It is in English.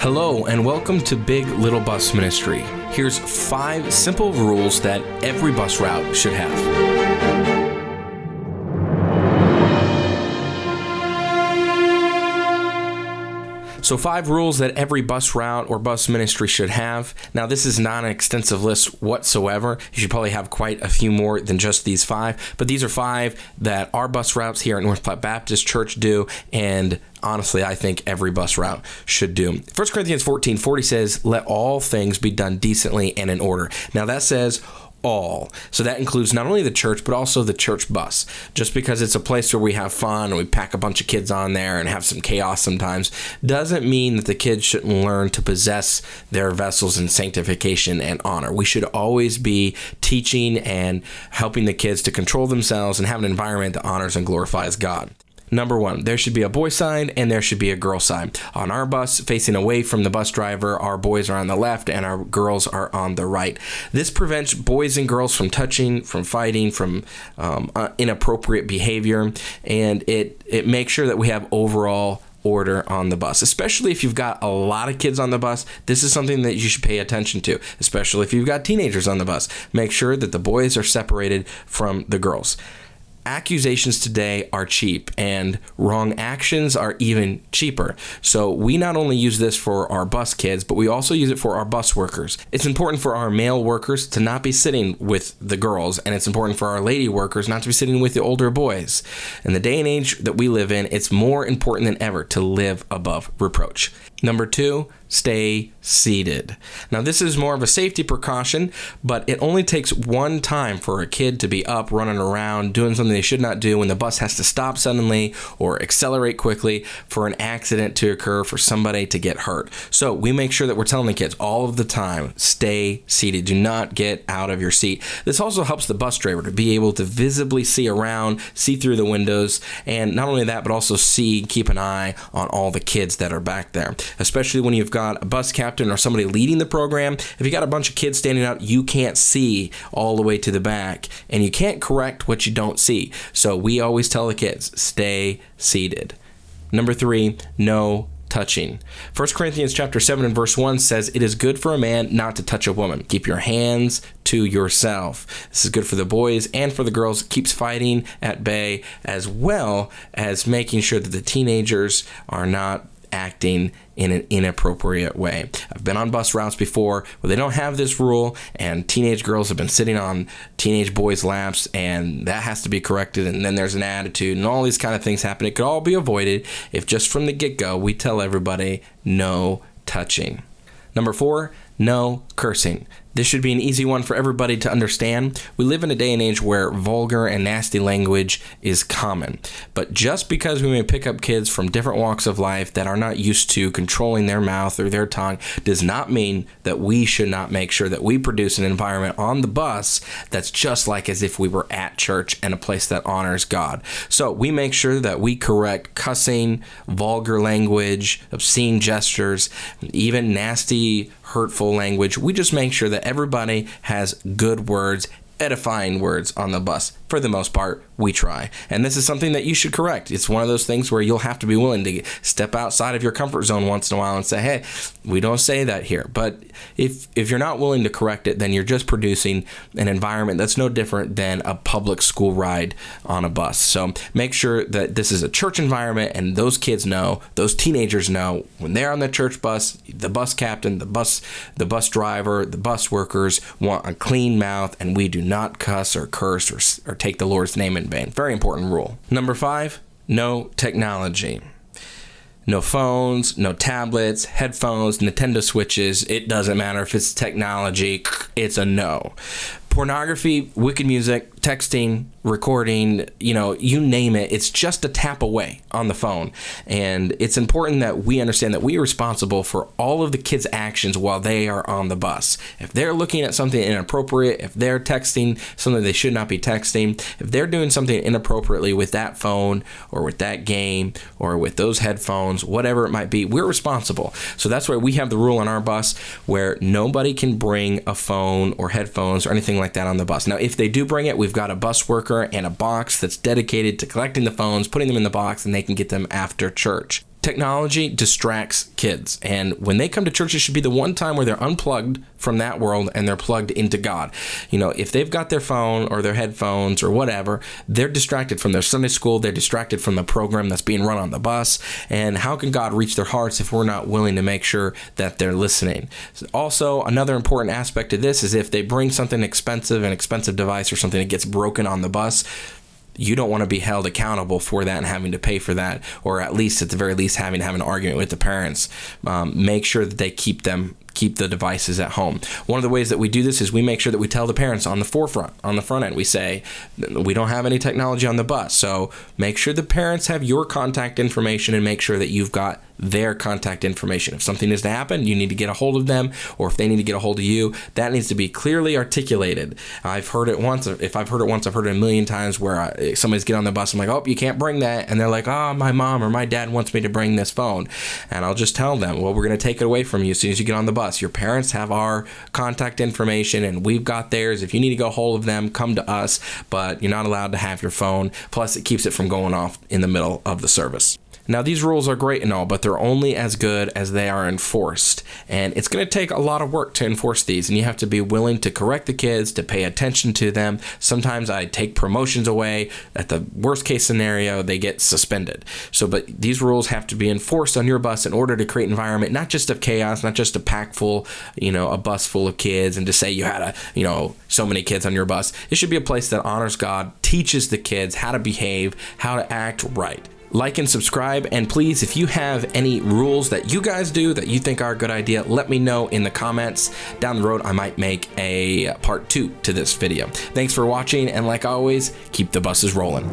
Hello and welcome to Big Little Bus Ministry. Here's 5 simple rules that every bus route should have. So 5 rules that every bus route or bus ministry should have. Now, this is not an extensive list whatsoever. You should probably have quite a few more than just these 5, but these are 5 that our bus routes here at North Platte Baptist Church do, and honestly, I think every bus route should do. 1 Corinthians 14:40 says, "Let all things be done decently and in order." Now, that says all. So that includes not only the church, but also the church bus. Just because it's a place where we have fun and we pack a bunch of kids on there and have some chaos sometimes, doesn't mean that the kids shouldn't learn to possess their vessels in sanctification and honor. We should always be teaching and helping the kids to control themselves and have an environment that honors and glorifies God. Number 1, there should be a boy side and there should be a girl side. On our bus, facing away from the bus driver, our boys are on the left and our girls are on the right. This prevents boys and girls from touching, from fighting, from inappropriate behavior, and it makes sure that we have overall order on the bus. Especially if you've got a lot of kids on the bus, this is something that you should pay attention to, especially if you've got teenagers on the bus. Make sure that the boys are separated from the girls. Accusations today are cheap and wrong actions are even cheaper. So we not only use this for our bus kids, but we also use it for our bus workers. It's important for our male workers to not be sitting with the girls, and it's important for our lady workers not to be sitting with the older boys. In the day and age that we live in, it's more important than ever to live above reproach. Number 2, stay seated. Now, this is more of a safety precaution, but it only takes one time for a kid to be up, running around, doing something they should not do when the bus has to stop suddenly or accelerate quickly for an accident to occur, for somebody to get hurt. So we make sure that we're telling the kids all of the time, stay seated. Do not get out of your seat. This also helps the bus driver to be able to visibly see around, see through the windows, and not only that, but also keep an eye on all the kids that are back there. Especially when you've got a bus captain or somebody leading the program. If you got a bunch of kids standing out, you can't see all the way to the back, and you can't correct what you don't see. So we always tell the kids, stay seated. Number 3, no touching. 1 Corinthians chapter 7 and verse 1 says, "It is good for a man not to touch a woman. Keep your hands to yourself." This is good for the boys and for the girls. It keeps fighting at bay, as well as making sure that the teenagers are not acting in an inappropriate way. I've been on bus routes before where they don't have this rule, and teenage girls have been sitting on teenage boys' laps, and that has to be corrected, and then there's an attitude, and all these kind of things happen. It could all be avoided if just from the get-go we tell everybody no touching. Number 4, no cursing. This should be an easy one for everybody to understand. We live in a day and age where vulgar and nasty language is common. But just because we may pick up kids from different walks of life that are not used to controlling their mouth or their tongue does not mean that we should not make sure that we produce an environment on the bus that's just like as if we were at church and a place that honors God. So we make sure that we correct cussing, vulgar language, obscene gestures, even nasty, hurtful language. We just make sure that everybody has good words, edifying words on the bus. For the most part, we try. And this is something that you should correct. It's one of those things where you'll have to be willing to step outside of your comfort zone once in a while and say, hey, we don't say that here. But if you're not willing to correct it, then you're just producing an environment that's no different than a public school ride on a bus. So make sure that this is a church environment, and those kids know, those teenagers know, when they're on the church bus, the bus captain, the bus driver, the bus workers want a clean mouth, and we do not cuss or curse or take the Lord's name in vain. Very important rule. Number 5, no technology. No phones, no tablets, headphones, Nintendo Switches. It doesn't matter if it's technology. It's a no. Pornography, wicked music, texting, recording, you name it. It's just a tap away on the phone. And it's important that we understand that we are responsible for all of the kids' actions while they are on the bus. If they're looking at something inappropriate, if they're texting something they should not be texting, if they're doing something inappropriately with that phone or with that game or with those headphones, whatever it might be, we're responsible. So that's why we have the rule on our bus where nobody can bring a phone or headphones or anything like that on the bus. Now, if they do bring it, we've got a bus worker and a box that's dedicated to collecting the phones, putting them in the box, and they can get them after church. Technology distracts kids, and when they come to church, it should be the one time where they're unplugged from that world and they're plugged into God. You know, if they've got their phone or their headphones or whatever, they're distracted from their Sunday school, they're distracted from the program that's being run on the bus, and how can God reach their hearts if we're not willing to make sure that they're listening? Also, another important aspect of this is if they bring something expensive, an expensive device or something that gets broken on the bus, you don't want to be held accountable for that and having to pay for that, or at least, at the very least, having to have an argument with the parents. Make sure that they keep the devices at home. One of the ways that we do this is we make sure that we tell the parents on the front end, we say, we don't have any technology on the bus, so make sure the parents have your contact information and make sure that you've got their contact information. If something is to happen, you need to get a hold of them, or if they need to get a hold of you, that needs to be clearly articulated. I've heard it once. If I've heard it once, I've heard it a million times where somebody's get on the bus, I'm like, oh, you can't bring that. And they're like, oh, my mom or my dad wants me to bring this phone. And I'll just tell them, well, we're going to take it away from you as soon as you get on the bus. Your parents have our contact information and we've got theirs. If you need to go hold of them, come to us, but you're not allowed to have your phone. Plus, it keeps it from going off in the middle of the service. Now, these rules are great and all, but they're only as good as they are enforced. And it's going to take a lot of work to enforce these, and you have to be willing to correct the kids, to pay attention to them. Sometimes I take promotions away. At the worst case scenario, they get suspended. But these rules have to be enforced on your bus in order to create an environment, not just of chaos, not just a pack full, a bus full of kids, and to say you had so many kids on your bus. It should be a place that honors God, teaches the kids how to behave, how to act right. Like and subscribe, and please, if you have any rules that you guys do that you think are a good idea, let me know in the comments. Down the road, I might make a part 2 to this video. Thanks for watching, and like always, keep the buses rolling.